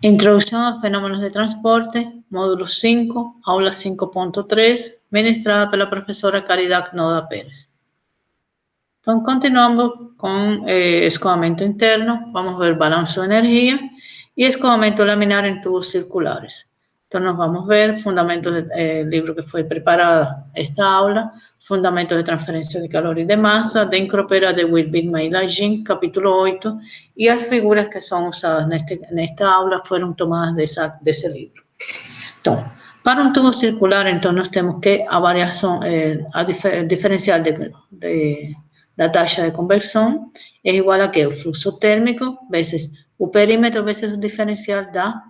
Introducción a fenómenos de transporte, módulo 5, aula 5.3, ministrada por la profesora Caridad Noda Pérez. Entonces, continuamos con escobamiento interno, vamos a ver balance de energía y escobamiento laminar en tubos circulares. Entonces, nos vamos a ver fundamentos del libro que fue preparada esta aula, fundamentos de transferencia de calor y de masa, de Encropera de Wilbigma y Lagin, capítulo 8, y las figuras que son usadas en esta aula fueron tomadas de ese libro. Entonces, para un tubo circular, entonces tenemos que diferencial de la tasa de conversión es igual a que el flujo térmico veces el perímetro veces el diferencial da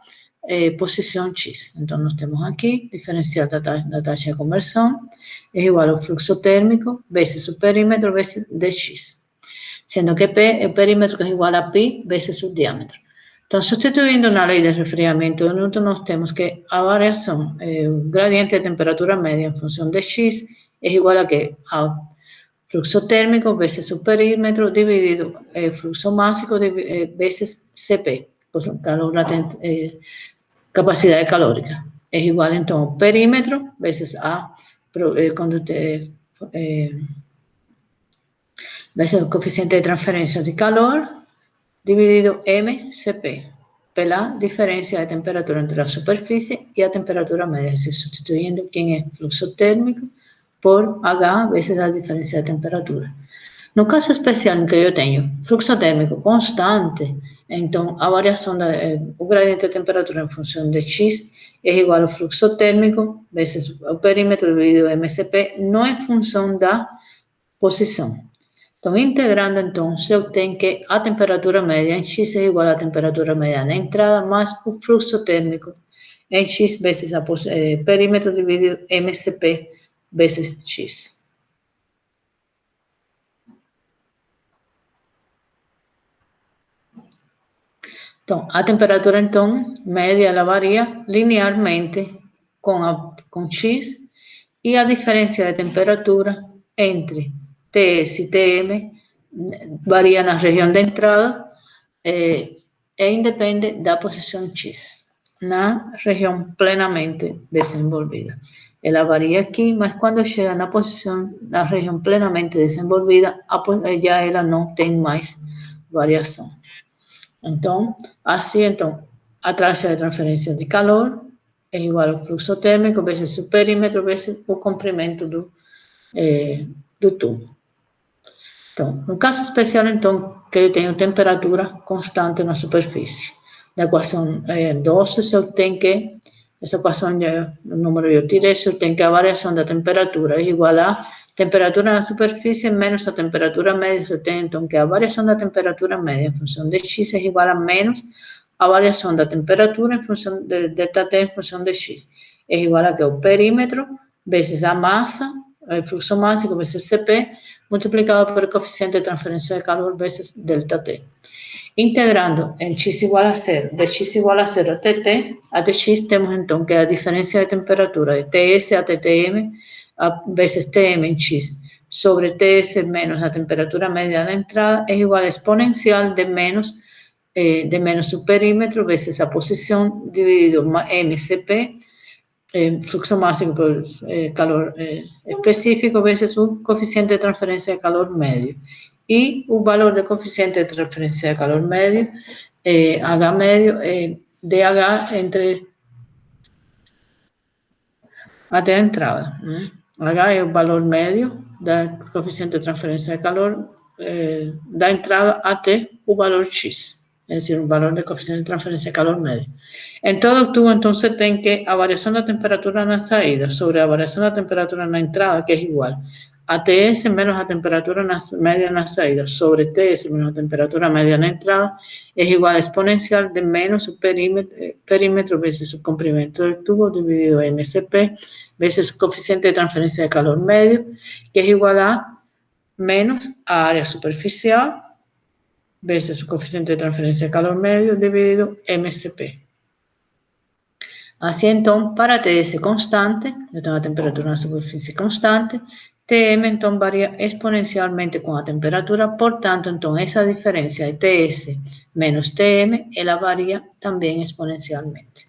posición X. Entonces, nos tenemos aquí, diferencial de la tasa de conversión es igual al flujo térmico veces su perímetro veces dx, siendo que P, el perímetro es igual a pi veces su diámetro. Entonces, sustituyendo una ley de resfriamiento de Newton, nos tenemos que a variación, gradiente de temperatura media en función de X es igual a que a flujo térmico veces su perímetro dividido flujo másico veces Cp, pues calor latente, capacidad calórica. Es igual entonces perímetro veces A, veces el coeficiente de transferencia de calor dividido mCp, la diferencia de temperatura entre la superficie y la temperatura media, es decir, sustituyendo quién es flujo térmico por H veces la diferencia de temperatura. No caso especial en que yo tengo flujo térmico constante, entonces a variación del gradiente de temperatura en función de X es igual al flujo térmico veces el perímetro dividido mCp, no en función de la posición. Entonces, integrando, entonces, se obtiene que a temperatura media en X es igual a temperatura media de entrada más el flujo térmico en X veces perímetro dividido mCp veces X. Entonces, a temperatura, entonces, media la varía linealmente con X y a diferencia de temperatura entre Ts y Tm varía en la región de entrada e independe de la posición X, na región plenamente desenvolvida. Ela varía aquí, mas cuando llega a la región plenamente desenvolvida, ya ela no tiene más variación. Entonces, así, a tasa de transferencia de calor es igual al flujo térmico veces su perímetro veces o comprimento do tubo. Então, no caso especial, então, que eu tenho temperatura constante na superfície. Da equação 12, se eu tenho que, essa equação, o número eu tirei, se eu tenho que a variação da temperatura é igual a temperatura na superfície menos a temperatura média, se eu tenho, então, que a variação da temperatura média em função de X é igual a menos a variação da temperatura em função de ΔT em função de X. É igual a que o perímetro vezes a massa, el flujo másico veces Cp, multiplicado por el coeficiente de transferencia de calor veces delta T. Integrando en X igual a 0, de X igual a 0 a Tt, a Tx tenemos entonces que la diferencia de temperatura de Ts a Ttm veces Tm en X sobre Ts menos la temperatura media de entrada es igual a exponencial de menos su perímetro veces la posición dividido mCp, flujo máximo por calor específico veces un coeficiente de transferencia de calor medio. Y un valor de coeficiente de transferencia de calor medio, H medio, dH entre a T entrada. H es el valor medio del coeficiente de transferencia de calor da entrada a T, un valor X. Es decir, un valor de coeficiente de transferencia de calor medio. En todo tubo, entonces, ten que a variación de temperatura en la salida sobre la variación de temperatura en la entrada, que es igual a Ts menos la temperatura media en la salida sobre Ts menos la temperatura media en la entrada, es igual a exponencial de menos su perímetro veces su comprimento del tubo dividido en mCp veces su coeficiente de transferencia de calor medio, que es igual a menos a área superficial veces su coeficiente de transferencia de calor medio dividido mCp. Así entonces, para Ts constante, yo tengo la temperatura en la superficie constante, Tm, então, varia exponencialmente com a temperatura, portanto, então, essa diferença de Ts menos Tm, ela varia também exponencialmente.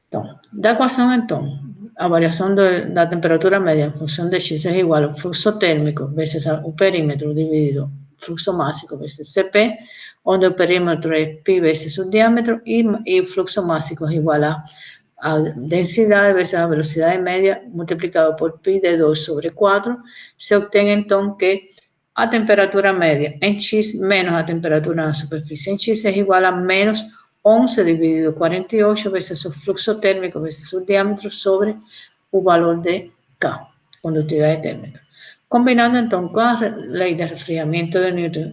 Então, da equação, então, a variação da temperatura média em função de X é igual ao fluxo térmico vezes o perímetro dividido fluxo máximo vezes Cp, onde o perímetro é π vezes o diâmetro e o fluxo máximo é igual a densidade vezes a velocidade média multiplicado por π de 2 sobre 4, se obtém então que a temperatura média em X menos a temperatura na superfície em X é igual a menos 11 dividido 48 vezes o fluxo térmico vezes o diâmetro sobre o valor de K, condutividade térmica. Combinando então com a lei de resfriamento de Newton,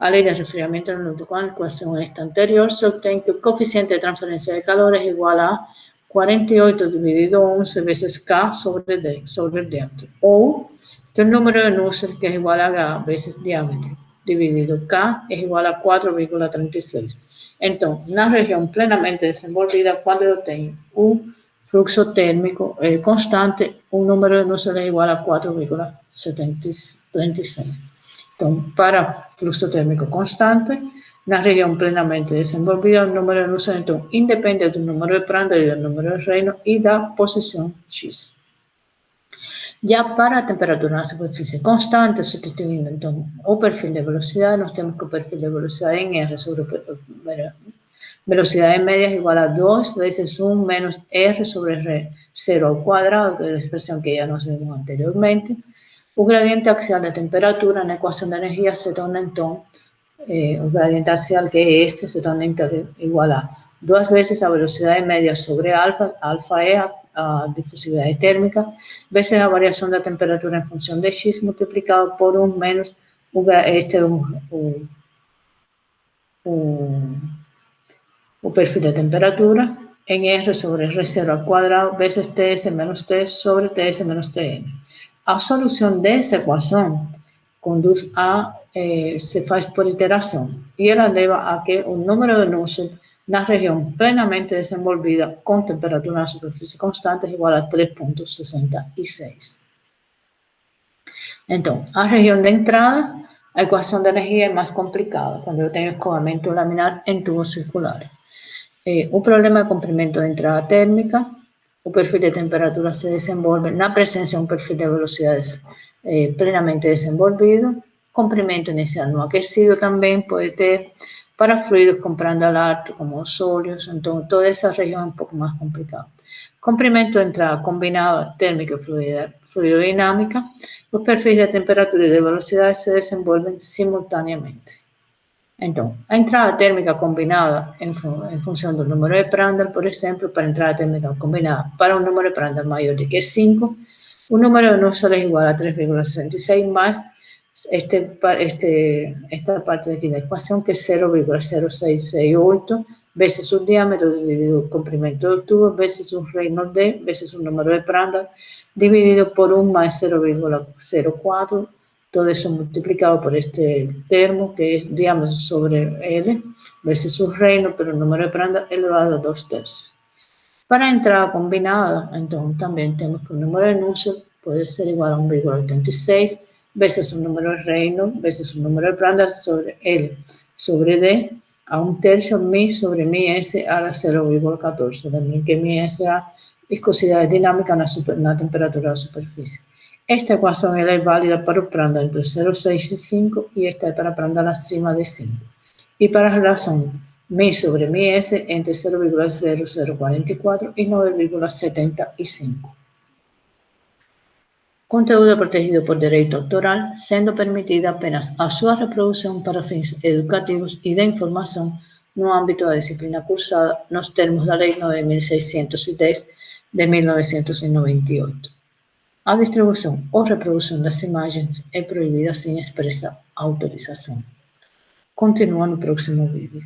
a lei de resfriamento de Newton com a equação esta anterior, se obtém que o coeficiente de transferência de calor é igual a 48 dividido 11 vezes K sobre D, sobre o diâmetro, ou que o número de Nusselt, que é igual a H vezes diâmetro, dividido K, é igual a 4,36. Então, na região plenamente desenvolvida, quando eu tenho o fluxo térmico constante, o número de Nusselt é igual a 4,36. Então, para fluxo térmico constante, na região plenamente desenvolvida, o número de Nusselt, então, independe do número de Prandtl e do número de Reynolds e da posição X. Já para a temperatura na superfície constante, substituindo então o perfil de velocidade, nós temos que o perfil de velocidade em R sobre velocidade média é igual a 2 vezes 1 menos R sobre R0 ao quadrado, que é a expressão que já nós vimos anteriormente. O gradiente axial da temperatura na equação de energia se torna então, o gradiente axial que é este, se torna então igual a 2 vezes a velocidade média sobre alfa, alfa é a difusividade térmica, vezes a variação da temperatura em função de X multiplicado por 1 menos o perfil de temperatura em R sobre R0 ao quadrado vezes Ts menos T sobre Ts menos Tn. A solução dessa equação conduz se faz por iteração e ela leva a que o número de Nusselt na região plenamente desenvolvida com temperatura na superfície constante é igual a 3,66. Então, a região de entrada, a equação de energia é mais complicada, quando eu tenho escoamento laminar em tubos circulares. O problema de comprimento de entrada térmica, o perfil de temperatura se desenvolve na presença de um perfil de velocidades plenamente desenvolvido, comprimento inicial no aquecido também pode ter, para fluidos com Prandtl alto, como os óleos, então toda essa região é um pouco mais complicada. Comprimento de entrada combinada térmica e fluidodinâmica, os perfis de temperatura e de velocidade se desenvolvem simultaneamente. Então, a entrada térmica combinada em função do número de Prandtl, por exemplo, para a entrada térmica combinada para um número de Prandtl maior do que 5, o número de Nusselt é igual a 3,66 mais esta parte aqui da equação, que é 0,0668 vezes o diâmetro dividido o comprimento do tubo, vezes o Reynolds D, vezes o número de Prandtl, dividido por 1 mais 0,04, todo eso multiplicado por este termo, que es diámetro sobre L, veces su Reynolds, pero el número de Prandtl elevado a 2/3. Para entrada combinada, entonces también tenemos que el número de Nusselt puede ser igual a 1,86 veces un número de Reynolds, veces un número de Prandtl sobre L sobre D, a 1/3 mi sobre mi S a la 0,14. También que mi S a viscosidade dinámica na temperatura da superfície. Esta equação ela é válida para o Prandtl entre 0,6 e 5 e esta é para Prandtl acima de 5. E para a relação mi sobre mi S entre 0,0044 e 9,75. Conteúdo protegido por direito autoral, sendo permitida apenas a sua reprodução para fins educativos e de informação no âmbito da disciplina cursada nos termos da Lei 9.610 de 1998. A distribuição ou reprodução das imagens é proibida sem expressa autorização. Continua no próximo vídeo.